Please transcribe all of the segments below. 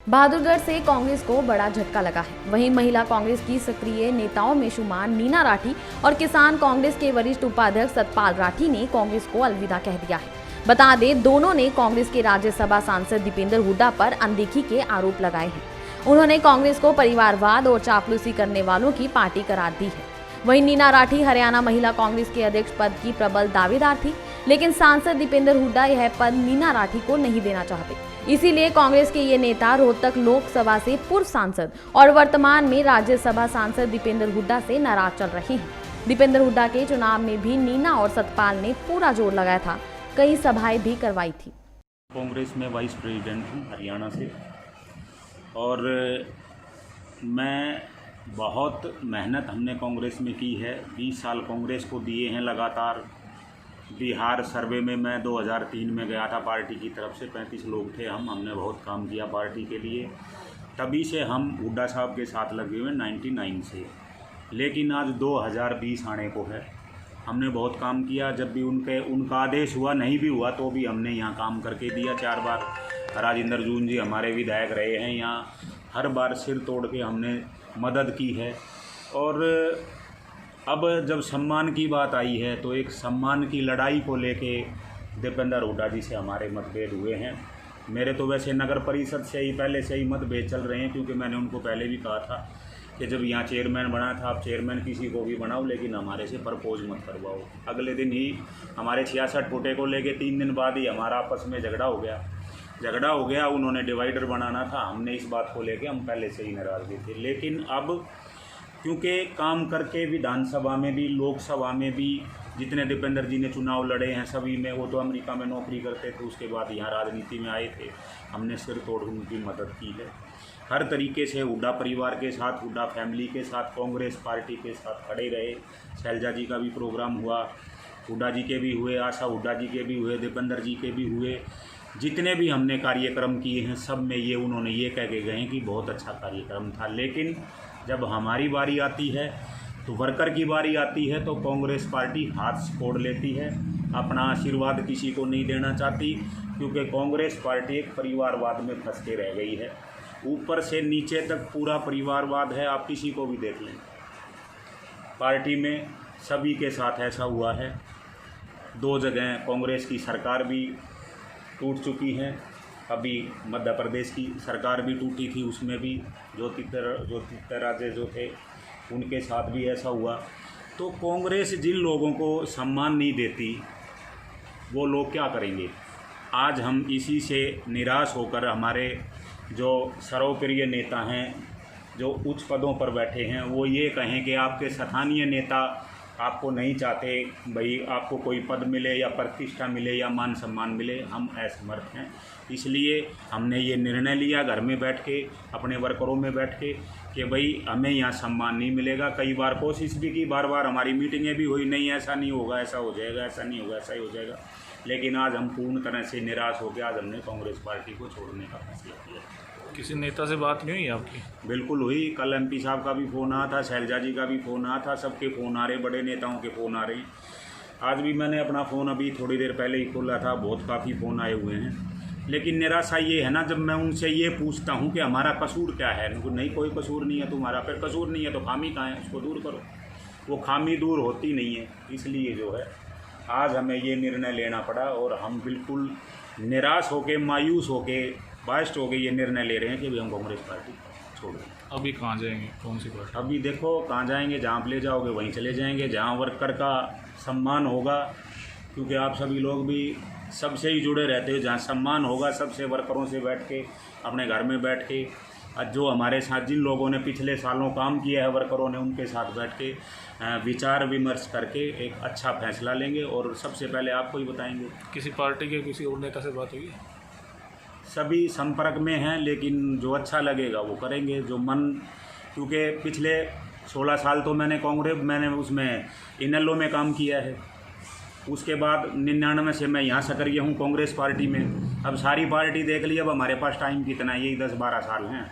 बहादुरगढ़ से कांग्रेस को बड़ा झटका लगा है। वहीं महिला कांग्रेस की सक्रिय नेताओं में शुमार नीना राठी और किसान कांग्रेस के वरिष्ठ उपाध्यक्ष सतपाल राठी ने कांग्रेस को अलविदा कह दिया है। बता दें, दोनों ने कांग्रेस के राज्यसभा सांसद दीपेंद्र हुड्डा पर अनदेखी के आरोप लगाए हैं। उन्होंने कांग्रेस को परिवारवाद और चापलूसी करने वालों की पार्टी करार दी है। वहीं नीना राठी हरियाणा महिला कांग्रेस के अध्यक्ष पद की प्रबल दावेदार थी, लेकिन सांसद दीपेंद्र हुड्डा यह पद नीना राठी को नहीं देना चाहते। इसीलिए कांग्रेस के ये नेता रोहतक लोकसभा से पूर्व सांसद और वर्तमान में राज्यसभा सांसद दीपेंद्र हुड्डा से नाराज चल रहे हैं। दीपेंद्र हुड्डा के चुनाव में भी नीना और सतपाल ने पूरा जोर लगाया था, कई सभाएं भी करवाई थी। कांग्रेस में वाइस प्रेसिडेंट हूँ हरियाणा से, और मैं बहुत मेहनत हमने कांग्रेस में की है। 20 साल कांग्रेस को दिए हैं लगातार। बिहार सर्वे में मैं 2003 में गया था पार्टी की तरफ से, 35 लोग थे हमने बहुत काम किया पार्टी के लिए। तभी से हम हुड्डा साहब के साथ लगे हुए 99 से, लेकिन आज 2020 आने को है। हमने बहुत काम किया। जब भी उनका आदेश हुआ, नहीं भी हुआ तो भी हमने यहाँ काम करके दिया। 4 बार राजेंद्र जून जी हमारे विधायक रहे हैं यहाँ, हर बार सिर तोड़ के हमने मदद की है। और अब जब सम्मान की बात आई है तो एक सम्मान की लड़ाई को लेके दीपेंद्र हुड्डा जी से हमारे मतभेद हुए हैं। मेरे तो वैसे नगर परिषद से ही पहले से ही मतभेद चल रहे हैं, क्योंकि मैंने उनको पहले भी कहा था कि जब यहाँ चेयरमैन बना था, आप चेयरमैन किसी को भी बनाओ, लेकिन हमारे से प्रपोज मत करवाओ। अगले दिन ही हमारे 66 फुटे को लेके 3 दिन बाद ही हमारा आपस में झगड़ा हो गया। उन्होंने डिवाइडर बनाना था, हमने इस बात को लेके हम पहले से ही नाराज़ थे। लेकिन अब क्योंकि काम करके विधानसभा में भी लोकसभा में भी जितने दीपेंद्र जी ने चुनाव लड़े हैं सभी में, वो तो अमेरिका में नौकरी करते थे, उसके बाद यहाँ राजनीति में आए थे, हमने सिर तोड़ उनकी मदद की है। हर तरीके से हुड्डा परिवार के साथ, हुड्डा फैमिली के साथ, कांग्रेस पार्टी के साथ खड़े रहे। शैलजा जी का भी प्रोग्राम हुआ, हुड्डा जी के भी हुए, आशा हुड्डा जी के भी हुए, दीपेंद्र जी के भी हुए। जितने भी हमने कार्यक्रम किए हैं सब में ये उन्होंने ये कह के गए कि बहुत अच्छा कार्यक्रम था। लेकिन जब हमारी बारी आती है तो वर्कर की बारी आती है तो कांग्रेस पार्टी हाथ छोड़ लेती है, अपना आशीर्वाद किसी को नहीं देना चाहती, क्योंकि कांग्रेस पार्टी एक परिवारवाद में फंस के रह गई है। ऊपर से नीचे तक पूरा परिवारवाद है। आप किसी को भी देख लें, पार्टी में सभी के साथ ऐसा हुआ है। 2 जगह कांग्रेस की सरकार भी टूट चुकी है। अभी मध्य प्रदेश की सरकार भी टूटी थी, उसमें भी ज्योतिरादित्य जो थे उनके साथ भी ऐसा हुआ। तो कांग्रेस जिन लोगों को सम्मान नहीं देती वो लोग क्या करेंगे। आज हम इसी से निराश होकर हमारे जो सर्वप्रिय नेता हैं, जो उच्च पदों पर बैठे हैं, वो ये कहें कि आपके स्थानीय नेता आपको नहीं चाहते, भाई आपको कोई पद मिले या प्रतिष्ठा मिले या मान सम्मान मिले। हम असमर्थ हैं, इसलिए हमने ये निर्णय लिया घर में बैठ के, अपने वर्करों में बैठ के, कि भाई हमें यहाँ सम्मान नहीं मिलेगा। कई बार कोशिश भी की, बार बार हमारी मीटिंगें भी हुई, नहीं ऐसा नहीं होगा, ऐसा हो जाएगा, ऐसा नहीं होगा, ऐसा ही हो जाएगा। लेकिन आज हम पूर्ण तरह से निराश हो गए। आज हमने कांग्रेस पार्टी को छोड़ने का फैसला किया। किसी नेता से बात नहीं हुई आपकी? बिल्कुल हुई। कल एमपी साहब का भी फ़ोन आया था, शैलजा जी का भी फ़ोन आया था, सबके फ़ोन आ रहे, बड़े नेताओं के फ़ोन आ रहे हैं। आज भी मैंने अपना फ़ोन अभी थोड़ी देर पहले ही खोला था, बहुत काफ़ी फ़ोन आए हुए हैं। लेकिन निराशा ये है ना, जब मैं उनसे ये पूछता हूँ कि हमारा कसूर क्या है, उनको नहीं कोई कसूर नहीं है तुम्हारा। फिर कसूर नहीं है तो खामी कहाँ है, उसको दूर करो। वो खामी दूर होती नहीं है। इसलिए जो है आज हमें ये निर्णय लेना पड़ा, और हम बिल्कुल निराश होके, मायूस होके, बाइस्ट हो गए ये निर्णय ले रहे हैं कि भी हम कांग्रेस पार्टी छोड़ दें। अभी कहाँ जाएंगे, कौन सी पार्टी? अभी देखो कहाँ जाएंगे, जहाँ आप ले जाओगे वहीं चले जाएंगे, जहाँ वर्कर का सम्मान होगा, क्योंकि आप सभी लोग भी सबसे ही जुड़े रहते हो। जहाँ सम्मान होगा, सबसे वर्करों से बैठ के, अपने घर में बैठ के, जो हमारे साथ जिन लोगों ने पिछले सालों काम किया है वर्करों ने, उनके साथ बैठ के विचार विमर्श करके एक अच्छा फैसला लेंगे, और सबसे पहले आपको ही बताएंगे। किसी पार्टी के किसी और नेता से बात हुई है? सभी संपर्क में हैं, लेकिन जो अच्छा लगेगा वो करेंगे, जो मन, क्योंकि पिछले 16 साल तो मैंने उसमें इनेलो में काम किया है। उसके बाद 99 से मैं यहाँ सक्रिय हूँ कांग्रेस पार्टी में। अब सारी पार्टी देख ली, अब हमारे पास टाइम कितना है, यही 10-12 साल हैं।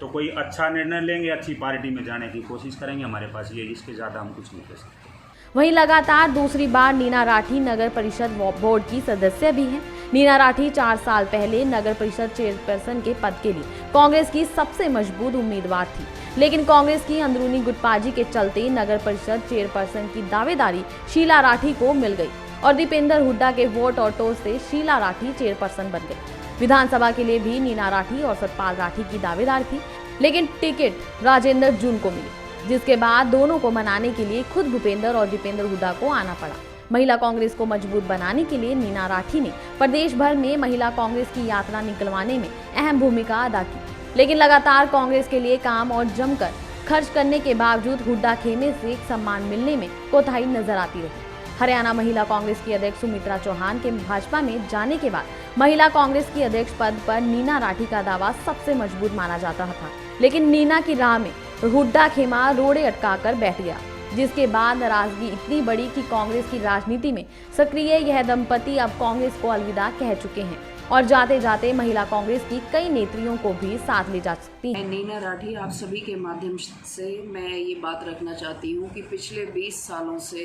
तो कोई अच्छा निर्णय लेंगे, अच्छी पार्टी में जाने की कोशिश करेंगे। हमारे पास ये, इसके ज़्यादा हम कुछ नहीं कर सकते। वहीं लगातार दूसरी बार नीना राठी नगर परिषद बोर्ड की सदस्य भी हैं। नीना राठी 4 साल पहले नगर परिषद चेयरपर्सन के पद के लिए कांग्रेस की सबसे मजबूत उम्मीदवार थी, लेकिन कांग्रेस की अंदरूनी गुटबाजी के चलते नगर परिषद चेयरपर्सन की दावेदारी शीला राठी को मिल गई और दीपेंद्र हुड्डा के वोट और टोस से शीला राठी चेयरपर्सन बन गई। विधानसभा के लिए भी नीना राठी और सतपाल राठी की दावेदार थी, लेकिन टिकट राजेंद्र जून को मिली, जिसके बाद दोनों को मनाने के लिए खुद भूपेंद्र और दीपेंद्र हुड्डा को आना पड़ा। महिला कांग्रेस को मजबूत बनाने के लिए नीना राठी ने प्रदेश भर में महिला कांग्रेस की यात्रा निकलवाने में अहम भूमिका अदा की, लेकिन लगातार कांग्रेस के लिए काम और जमकर खर्च करने के बावजूद हुड्डा खेमे से सम्मान मिलने में कोताही नजर आती रही। हरियाणा महिला कांग्रेस की अध्यक्ष सुमित्रा चौहान के भाजपा में जाने के बाद महिला कांग्रेस की अध्यक्ष पद पर नीना राठी का दावा सबसे मजबूत माना जाता था, लेकिन नीना की राह में हुड्डा खेमा रोड़े अटकाकर बैठ गया, जिसके बाद नाराजगी इतनी बड़ी कि कांग्रेस की राजनीति में सक्रिय यह दंपति अब कांग्रेस को अलविदा कह चुके हैं और जाते जाते महिला कांग्रेस की कई नेत्रियों को भी साथ ले जा सकती हैं। नीना राठी, आप सभी के माध्यम से मैं ये बात रखना चाहती हूँ कि पिछले 20 सालों से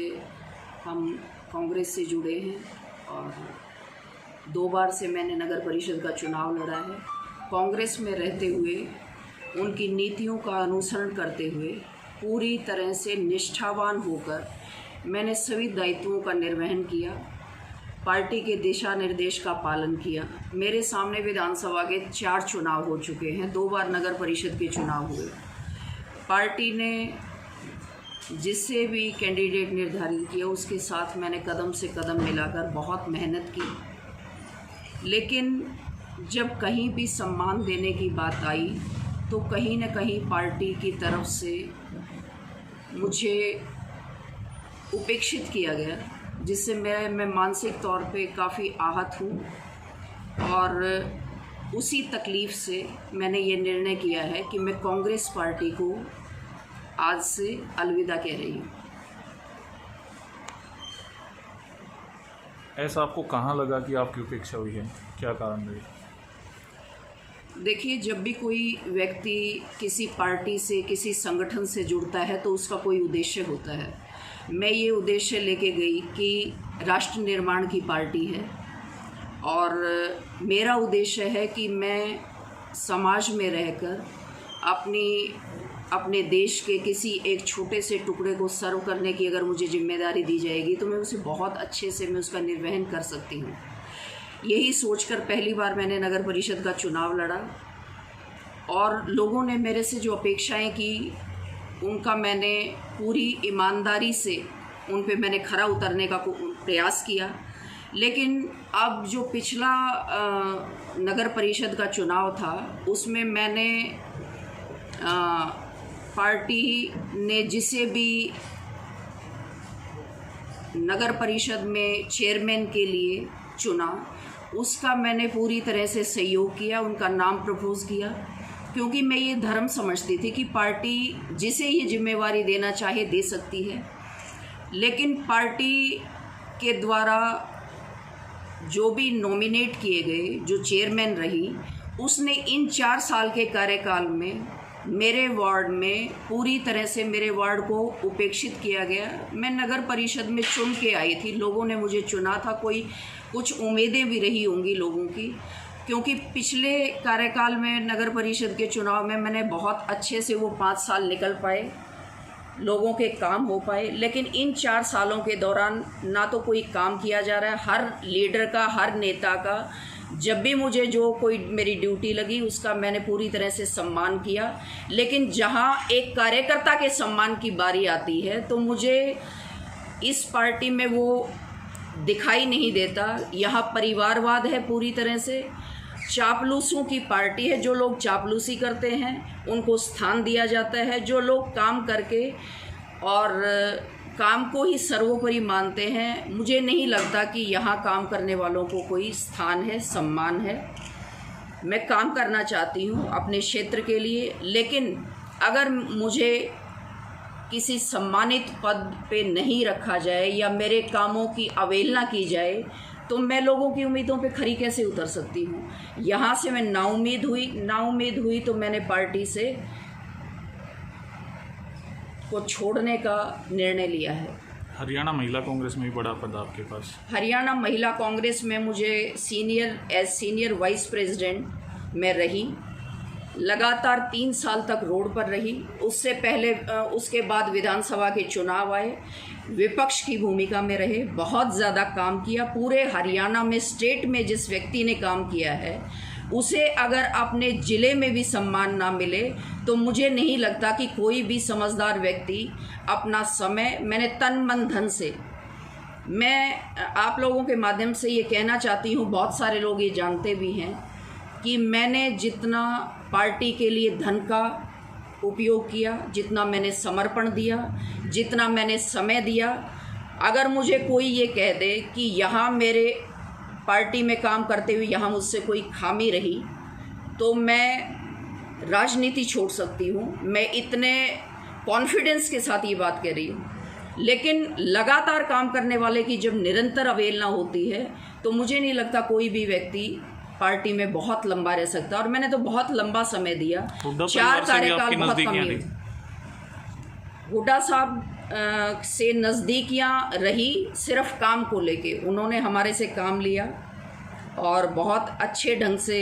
हम कांग्रेस से जुड़े हैं और 2 बार से मैंने नगर परिषद का चुनाव लड़ा है। कांग्रेस में रहते हुए उनकी नीतियों का अनुसरण करते हुए पूरी तरह से निष्ठावान होकर मैंने सभी दायित्वों का निर्वहन किया, पार्टी के दिशा निर्देश का पालन किया। मेरे सामने विधानसभा के 4 चुनाव हो चुके हैं, 2 बार नगर परिषद के चुनाव हुए। पार्टी ने जिससे भी कैंडिडेट निर्धारित किया उसके साथ मैंने कदम से कदम मिलाकर बहुत मेहनत की, लेकिन जब कहीं भी सम्मान देने की बात आई तो कहीं न कहीं पार्टी की तरफ से मुझे उपेक्षित किया गया, जिससे मैं मानसिक तौर पे काफ़ी आहत हूँ और उसी तकलीफ़ से मैंने ये निर्णय किया है कि मैं कांग्रेस पार्टी को आज से अलविदा कह रही हूँ। ऐसा आपको कहाँ लगा कि आपकी उपेक्षा हुई है, क्या कारण रही? देखिए, जब भी कोई व्यक्ति किसी पार्टी से, किसी संगठन से जुड़ता है तो उसका कोई उद्देश्य होता है। मैं ये उद्देश्य लेके गई कि राष्ट्र निर्माण की पार्टी है और मेरा उद्देश्य है कि मैं समाज में रहकर अपने देश के किसी एक छोटे से टुकड़े को सर्व करने की अगर मुझे जिम्मेदारी दी जाएगी तो मैं उसे बहुत अच्छे से मैं उसका निर्वहन कर सकती हूँ। यही सोचकर पहली बार मैंने नगर परिषद का चुनाव लड़ा और लोगों ने मेरे से जो अपेक्षाएं की उनका मैंने पूरी ईमानदारी से उन पे मैंने खरा उतरने का प्रयास किया। लेकिन अब जो पिछला नगर परिषद का चुनाव था उसमें मैंने पार्टी ने जिसे भी नगर परिषद में चेयरमैन के लिए चुना उसका मैंने पूरी तरह से सहयोग किया, उनका नाम प्रपोज किया, क्योंकि मैं ये धर्म समझती थी कि पार्टी जिसे ये जिम्मेवारी देना चाहे दे सकती है, लेकिन पार्टी के द्वारा जो भी नॉमिनेट किए गए, जो चेयरमैन रही, उसने इन 4 साल के कार्यकाल में मेरे वार्ड में पूरी तरह से मेरे वार्ड को उपेक्षित किया गया। मैं नगर परिषद में चुन के आई थी, लोगों ने मुझे चुना था, कुछ उम्मीदें भी रही होंगी लोगों की, क्योंकि पिछले कार्यकाल में नगर परिषद के चुनाव में मैंने बहुत अच्छे से वो 5 साल निकल पाए, लोगों के काम हो पाए। लेकिन इन 4 सालों के दौरान ना तो कोई काम किया जा रहा है। हर लीडर का, हर नेता का जब भी मुझे जो कोई मेरी ड्यूटी लगी उसका मैंने पूरी तरह से सम्मान किया, लेकिन जहां एक कार्यकर्ता के सम्मान की बारी आती है तो मुझे इस पार्टी में वो दिखाई नहीं देता। यहाँ परिवारवाद है, पूरी तरह से चापलूसों की पार्टी है। जो लोग चापलूसी करते हैं उनको स्थान दिया जाता है, जो लोग काम करके और काम को ही सर्वोपरि मानते हैं, मुझे नहीं लगता कि यहाँ काम करने वालों को कोई स्थान है, सम्मान है। मैं काम करना चाहती हूँ अपने क्षेत्र के लिए, लेकिन अगर मुझे किसी सम्मानित पद पे नहीं रखा जाए या मेरे कामों की अवहेलना की जाए तो मैं लोगों की उम्मीदों पे खरी कैसे उतर सकती हूँ। यहाँ से मैं नाउम्मीद हुई तो मैंने पार्टी से को छोड़ने का निर्णय लिया है। हरियाणा महिला कांग्रेस में भी बड़ा पद आपके पास। हरियाणा महिला कांग्रेस में मुझे सीनियर वाइस प्रेसिडेंट मैं रही, लगातार 3 साल तक रोड पर रही। उससे पहले उसके बाद विधानसभा के चुनाव आए, विपक्ष की भूमिका में रहे, बहुत ज़्यादा काम किया। पूरे हरियाणा में, स्टेट में जिस व्यक्ति ने काम किया है उसे अगर अपने ज़िले में भी सम्मान ना मिले तो मुझे नहीं लगता कि कोई भी समझदार व्यक्ति अपना समय, मैंने तन मन धन से, मैं आप लोगों के माध्यम से ये कहना चाहती हूँ, बहुत सारे लोग ये जानते भी हैं कि मैंने जितना पार्टी के लिए धन का उपयोग किया, जितना मैंने समर्पण दिया, जितना मैंने समय दिया, अगर मुझे कोई ये कह दे कि यहाँ मेरे पार्टी में काम करते हुए यहाँ मुझसे कोई खामी रही तो मैं राजनीति छोड़ सकती हूँ। मैं इतने कॉन्फिडेंस के साथ ये बात कह रही हूँ। लेकिन लगातार काम करने वाले की जब निरंतर अवहेलना होती है तो मुझे नहीं लगता कोई भी व्यक्ति पार्टी में बहुत लंबा रह सकता। और मैंने तो बहुत लंबा समय दिया, 4 कार्यकाल बहुत कम ही। हुड्डा साहब से नज़दीकियाँ रही सिर्फ काम को लेके। उन्होंने हमारे से काम लिया और बहुत अच्छे ढंग से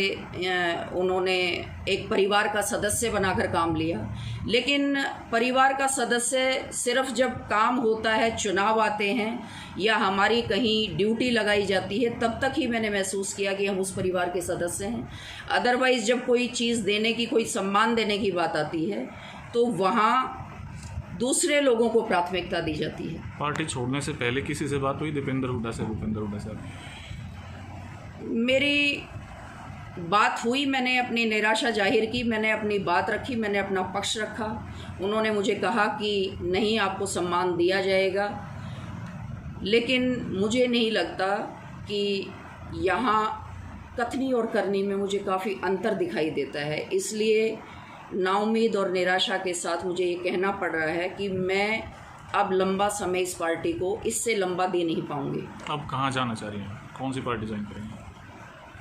उन्होंने एक परिवार का सदस्य बनाकर काम लिया। लेकिन परिवार का सदस्य सिर्फ जब काम होता है, चुनाव आते हैं या हमारी कहीं ड्यूटी लगाई जाती है, तब तक ही मैंने महसूस किया कि हम उस परिवार के सदस्य हैं। अदरवाइज़ जब कोई चीज़ देने की, कोई सम्मान देने की बात आती है तो वहाँ दूसरे लोगों को प्राथमिकता दी जाती है। पार्टी छोड़ने से पहले किसी से बात हुई दीपेंद्र हुड्डा से? भूपेंद्र हुड्डा से मेरी बात हुई, मैंने अपनी निराशा जाहिर की, मैंने अपनी बात रखी, मैंने अपना पक्ष रखा। उन्होंने मुझे कहा कि नहीं, आपको सम्मान दिया जाएगा। लेकिन मुझे नहीं लगता कि यहाँ कथनी और करनी में मुझे काफ़ी अंतर दिखाई देता है। इसलिए नाउम्मीद और निराशा के साथ मुझे ये कहना पड़ रहा है कि मैं अब लंबा समय इस पार्टी को इससे लंबा दे नहीं पाऊँगी। अब कहाँ जाना चाह रही हैं? कौन सी पार्टी ज्वाइन करेंगे?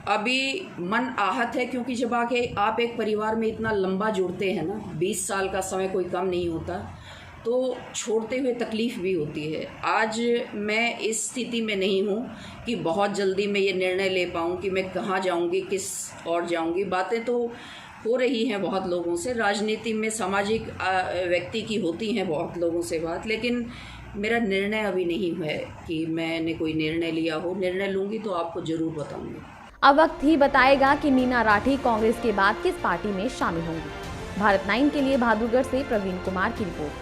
अभी मन आहत है, क्योंकि जब आके आप एक परिवार में इतना लंबा जुड़ते हैं ना, 20 साल का समय कोई कम नहीं होता, तो छोड़ते हुए तकलीफ़ भी होती है। आज मैं इस स्थिति में नहीं हूँ कि बहुत जल्दी मैं ये निर्णय ले पाऊँ कि मैं कहाँ जाऊँगी, किस और जाऊँगी। बातें तो हो रही हैं बहुत लोगों से, राजनीति में सामाजिक व्यक्ति की होती हैं बहुत लोगों से बात, लेकिन मेरा निर्णय अभी नहीं है कि मैंने कोई निर्णय लिया हो। निर्णय लूँगी तो आपको ज़रूर बताऊँगी। अब वक्त ही बताएगा कि नीना राठी कांग्रेस के बाद किस पार्टी में शामिल होंगी। भारत 9 के लिए बहादुरगढ़ से प्रवीण कुमार की रिपोर्ट।